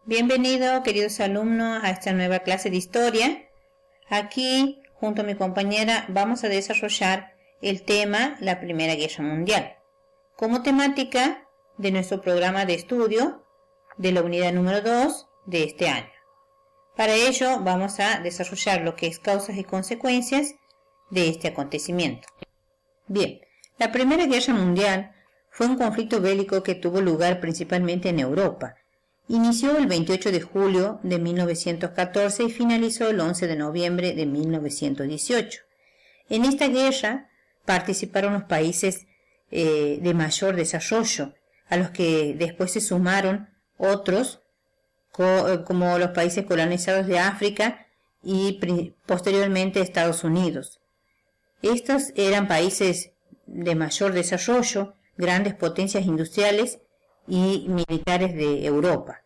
Bienvenido, queridos alumnos, a esta nueva clase de historia. Aquí, junto a mi compañera, vamos a desarrollar el tema la Primera Guerra Mundial, como temática de nuestro programa de estudio de la unidad número 2 de este año. Para ello, vamos a desarrollar lo que es causas y consecuencias de este acontecimiento. Bien, la Primera Guerra Mundial fue un conflicto bélico que tuvo lugar principalmente en Europa. Inició el 28 de julio de 1914 y finalizó el 11 de noviembre de 1918. En esta guerra participaron los países de mayor desarrollo, a los que después se sumaron otros, como los países colonizados de África y posteriormente Estados Unidos. Estos eran países de mayor desarrollo, grandes potencias industriales y militares de Europa.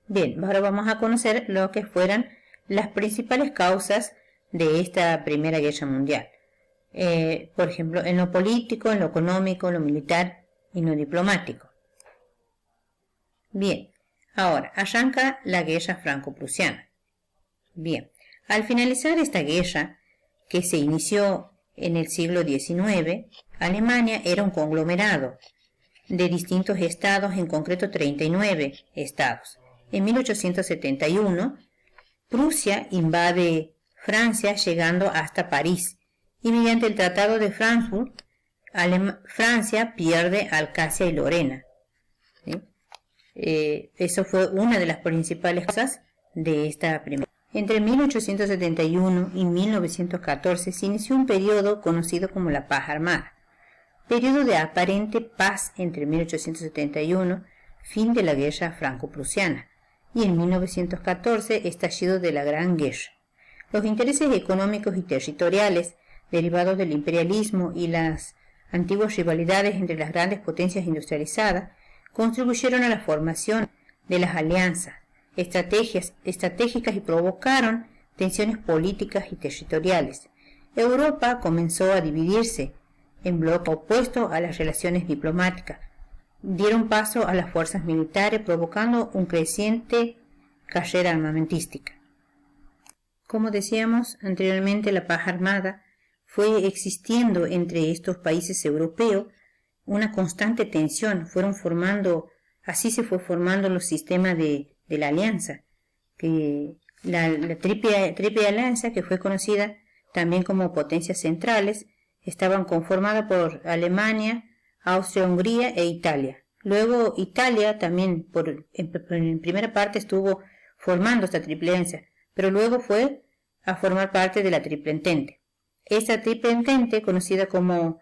Bien, ahora vamos a conocer lo que fueran las principales causas de esta Primera Guerra Mundial. Por ejemplo, en lo político, en lo económico, en lo militar y en lo diplomático. Bien, ahora arranca la Guerra Franco-Prusiana. Bien, al finalizar esta guerra, que se inició en el siglo XIX, Alemania era un conglomerado de distintos estados, en concreto 39 estados. En 1871, Prusia invade Francia llegando hasta París y mediante el Tratado de Frankfurt, Francia pierde Alsacia y Lorena. ¿Sí? Eso fue una de las principales causas de esta primera. Entre 1871 y 1914 se inició un periodo conocido como la Paz Armada, periodo de aparente paz entre 1871, fin de la Guerra Franco-Prusiana, y en 1914 estallido de la Gran Guerra. Los intereses económicos y territoriales derivados del imperialismo y las antiguas rivalidades entre las grandes potencias industrializadas contribuyeron a la formación de las alianzas estratégicas y provocaron tensiones políticas y territoriales. Europa comenzó a dividirse en bloques opuestos a las relaciones diplomáticas. Dieron paso a las fuerzas militares, provocando una creciente carrera armamentística. Como decíamos anteriormente, la paz armada fue existiendo entre estos países europeos una constante tensión. Así se fue formando los sistemas de la alianza, que la triple alianza, que fue conocida también como potencias centrales, estaban conformadas por Alemania, Austria, Hungría e Italia. Luego Italia también en primera parte estuvo formando esta triple alianza, pero luego fue a formar parte de la Triple Entente. Esta Triple Entente, conocida como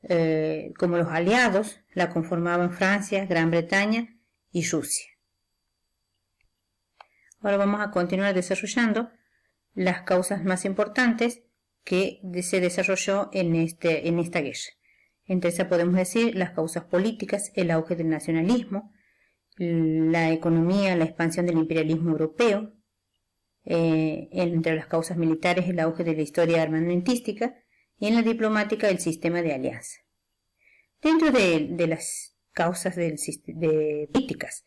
los aliados, la conformaban Francia, Gran Bretaña y Rusia. Ahora vamos a continuar desarrollando las causas más importantes que se desarrolló en esta guerra. Entre esas podemos decir las causas políticas, el auge del nacionalismo, la economía, la expansión del imperialismo europeo, entre las causas militares el auge de la historia armamentística y en la diplomática el sistema de alianza. Dentro de las causas políticas,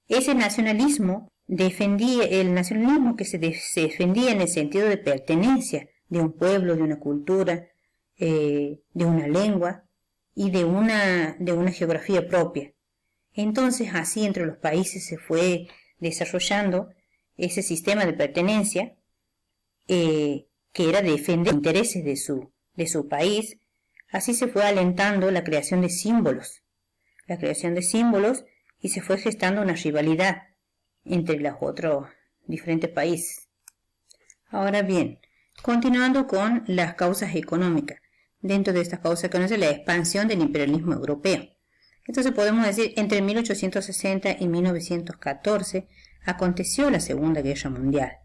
ese nacionalismo que se defendía en el sentido de pertenencia de un pueblo, de una cultura, de una lengua y de una geografía propia. Entonces, así entre los países se fue desarrollando ese sistema de pertenencia que era defender los intereses de su país. Así se fue alentando la creación de símbolos y se fue gestando una rivalidad entre los otros diferentes países. Ahora bien, continuando con las causas económicas. Dentro de estas causas económicas, la expansión del imperialismo europeo. Entonces podemos decir, entre 1860 y 1914 aconteció la Segunda Guerra Mundial.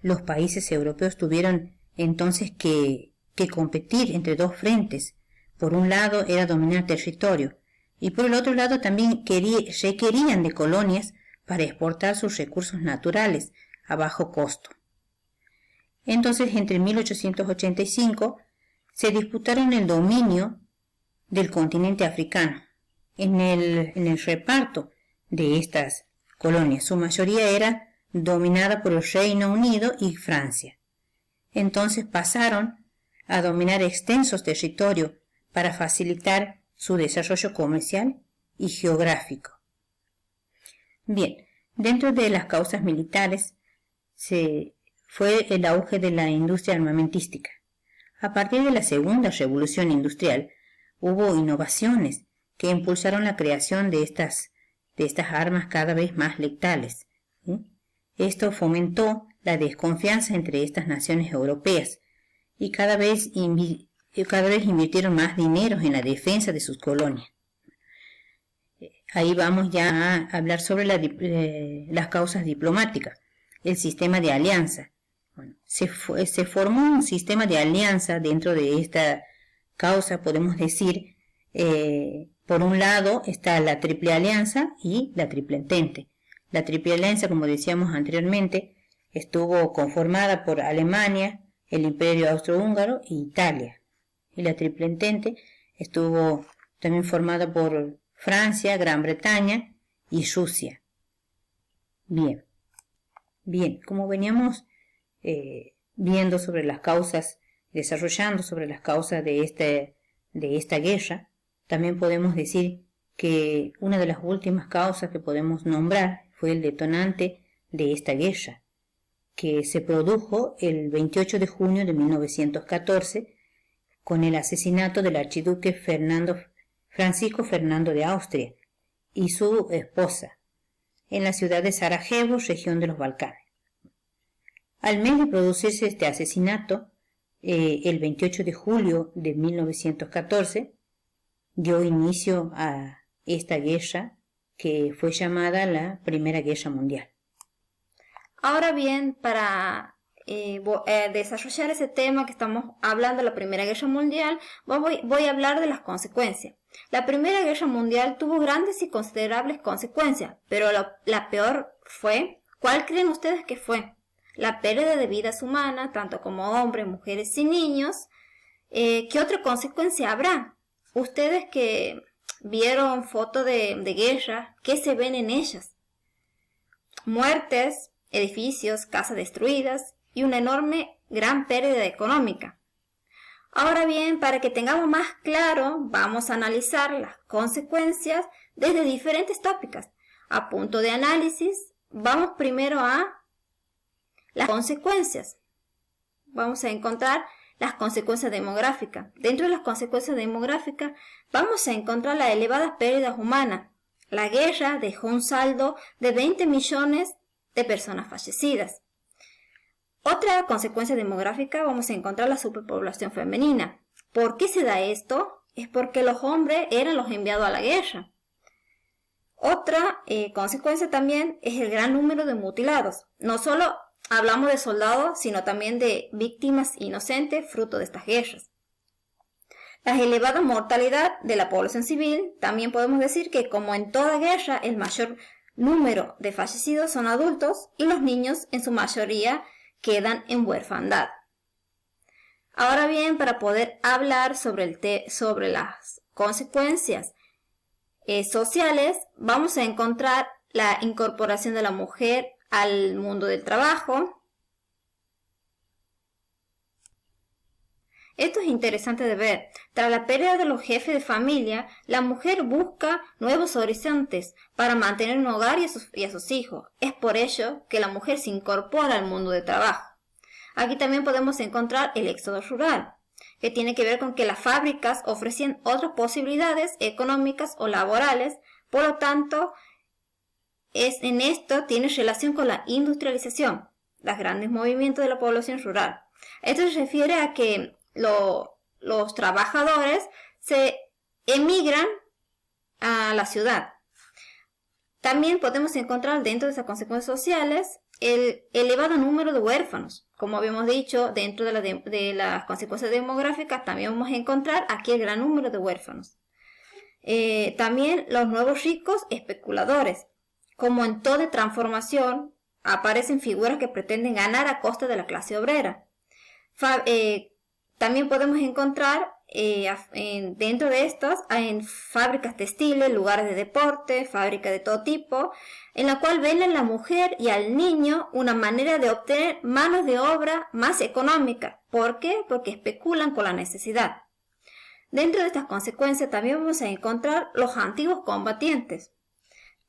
Los países europeos tuvieron entonces que competir entre dos frentes. Por un lado era dominar territorio y por el otro lado también requerían de colonias para exportar sus recursos naturales a bajo costo. Entonces, entre 1885 se disputaron el dominio del continente africano. En el reparto de estas colonias. Su mayoría era dominada por el Reino Unido y Francia. Entonces pasaron a dominar extensos territorios para facilitar su desarrollo comercial y geográfico. Bien, dentro de las causas militares fue el auge de la industria armamentística. A partir de la segunda revolución industrial hubo innovaciones que impulsaron la creación de estas armas cada vez más letales. Esto fomentó la desconfianza entre estas naciones europeas y cada vez invirtieron más dinero en la defensa de sus colonias. Ahí vamos ya a hablar sobre las causas diplomáticas, el sistema de alianza. Bueno, se formó un sistema de alianza dentro de esta causa, podemos decir, por un lado está la Triple Alianza y la Triple Entente. La Triple Alianza, como decíamos anteriormente, estuvo conformada por Alemania, el Imperio Austrohúngaro e Italia. Y la Triple Entente estuvo también formada por Francia, Gran Bretaña y Rusia. Bien, como veníamos viendo sobre las causas, desarrollando sobre las causas de esta guerra, también podemos decir que una de las últimas causas que podemos nombrar fue el detonante de esta guerra, que se produjo el 28 de junio de 1914 con el asesinato del archiduque Francisco Fernando de Austria y su esposa en la ciudad de Sarajevo, región de los Balcanes. Al mes de producirse este asesinato, el 28 de julio de 1914, dio inicio a esta guerra que fue llamada la Primera Guerra Mundial. Ahora bien, para desarrollar ese tema que estamos hablando, la Primera Guerra Mundial, voy a hablar de las consecuencias. La Primera Guerra Mundial tuvo grandes y considerables consecuencias, pero la peor fue, ¿cuál creen ustedes que fue? La pérdida de vidas humanas, tanto como hombres, mujeres y niños. ¿Qué otra consecuencia habrá? Ustedes que vieron fotos de guerra, ¿qué se ven en ellas? Muertes, edificios, casas destruidas y una gran pérdida económica. Ahora bien, para que tengamos más claro, vamos a analizar las consecuencias desde diferentes tópicos. A punto de análisis, vamos primero a las consecuencias. Vamos a encontrar las consecuencias demográficas. Dentro de las consecuencias demográficas, vamos a encontrar las elevadas pérdidas humanas. La guerra dejó un saldo de 20 millones de personas fallecidas. Otra consecuencia demográfica, vamos a encontrar la superpoblación femenina. ¿Por qué se da esto? Es porque los hombres eran los enviados a la guerra. Otra consecuencia también es el gran número de mutilados. No solo hablamos de soldados, sino también de víctimas inocentes fruto de estas guerras. La elevada mortalidad de la población civil, también podemos decir que como en toda guerra, el mayor número de fallecidos son adultos y los niños en su mayoría quedan en huerfandad. Ahora bien, para poder hablar sobre las consecuencias sociales, vamos a encontrar la incorporación de la mujer al mundo del trabajo. Esto es interesante de ver. Tras la pérdida de los jefes de familia, la mujer busca nuevos horizontes para mantener un hogar y a sus hijos. Es por ello que la mujer se incorpora al mundo del trabajo. Aquí también podemos encontrar el éxodo rural, que tiene que ver con que las fábricas ofrecían otras posibilidades económicas o laborales, por lo tanto, en esto tiene relación con la industrialización, los grandes movimientos de la población rural. Esto se refiere a que los trabajadores se emigran a la ciudad. También podemos encontrar dentro de esas consecuencias sociales el elevado número de huérfanos. Como habíamos dicho, dentro de las consecuencias demográficas también vamos a encontrar aquí el gran número de huérfanos. También los nuevos ricos especuladores. Como en toda transformación, aparecen figuras que pretenden ganar a costa de la clase obrera. También podemos encontrar dentro de estos hay fábricas textiles, lugares de deporte, fábricas de todo tipo, en la cual ven a la mujer y al niño una manera de obtener manos de obra más económica. ¿Por qué? Porque especulan con la necesidad. Dentro de estas consecuencias también vamos a encontrar los antiguos combatientes.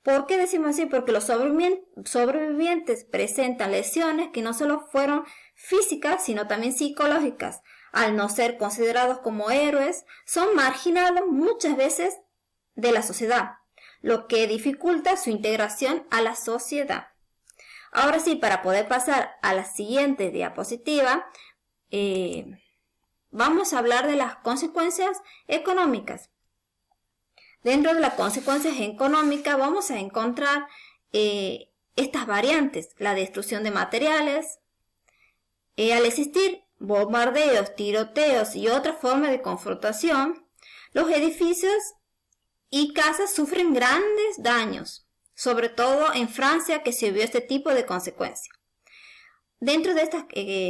¿Por qué decimos así? Porque los sobrevivientes presentan lesiones que no solo fueron físicas, sino también psicológicas. Al no ser considerados como héroes, son marginados muchas veces de la sociedad, lo que dificulta su integración a la sociedad. Ahora sí, para poder pasar a la siguiente diapositiva, vamos a hablar de las consecuencias económicas. Dentro de las consecuencias económicas vamos a encontrar estas variantes: la destrucción de materiales. Al existir bombardeos, tiroteos y otras formas de confrontación, los edificios y casas sufren grandes daños, sobre todo en Francia, que se vio este tipo de consecuencias. Dentro de estas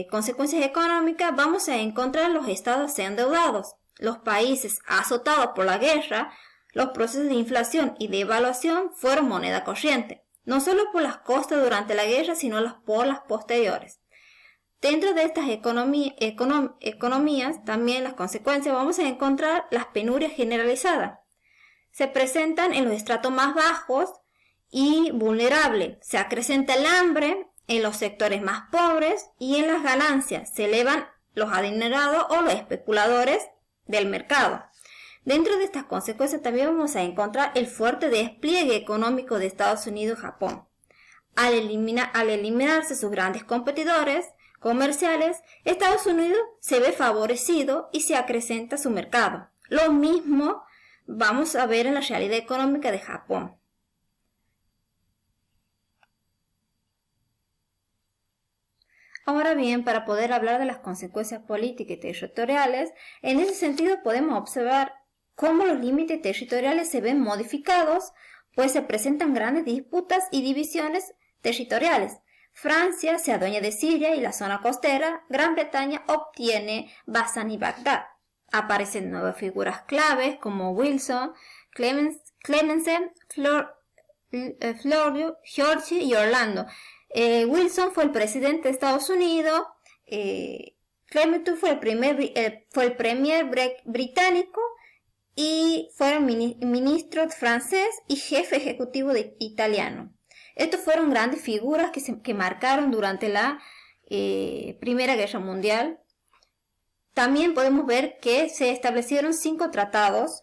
consecuencias económicas vamos a encontrar los estados endeudados, los países azotados por la guerra. Los procesos de inflación y devaluación fueron moneda corriente, no solo por las costas durante la guerra, sino por las posteriores. Dentro de estas economías, también las consecuencias, vamos a encontrar las penurias generalizadas. Se presentan en los estratos más bajos y vulnerables. Se acrecenta el hambre en los sectores más pobres y en las ganancias se elevan los adinerados o los especuladores del mercado. Dentro de estas consecuencias también vamos a encontrar el fuerte despliegue económico de Estados Unidos y Japón. Al eliminarse sus grandes competidores comerciales, Estados Unidos se ve favorecido y se acrecenta su mercado. Lo mismo vamos a ver en la realidad económica de Japón. Ahora bien, para poder hablar de las consecuencias políticas y territoriales, en ese sentido podemos observar cómo los límites territoriales se ven modificados, pues se presentan grandes disputas y divisiones territoriales. Francia se adueña de Siria y la zona costera. Gran Bretaña obtiene Bazán y Bagdad. Aparecen nuevas figuras claves como Wilson, Clemenceau, Florio, George y Orlando. Wilson fue el presidente de Estados Unidos. Clemenceau fue el premier británico y fue ministro francés y jefe ejecutivo italiano. Estos fueron grandes figuras que marcaron durante la Primera Guerra Mundial. También podemos ver que se establecieron 5 tratados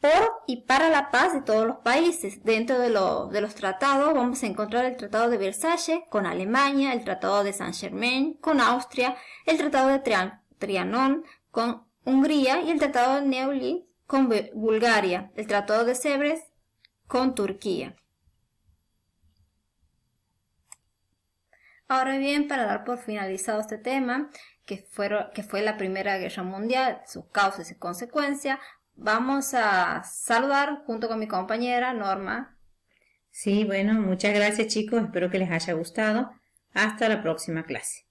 por y para la paz de todos los países. Dentro de los tratados vamos a encontrar el Tratado de Versalles con Alemania, el Tratado de Saint-Germain con Austria, el Tratado de Trianon con Hungría y el Tratado de Neuilly con Bulgaria, el Tratado de Sèvres con Turquía. Ahora bien, para dar por finalizado este tema, que fue la Primera Guerra Mundial, sus causas y consecuencias, vamos a saludar junto con mi compañera Norma. Sí, bueno, muchas gracias chicos, espero que les haya gustado. Hasta la próxima clase.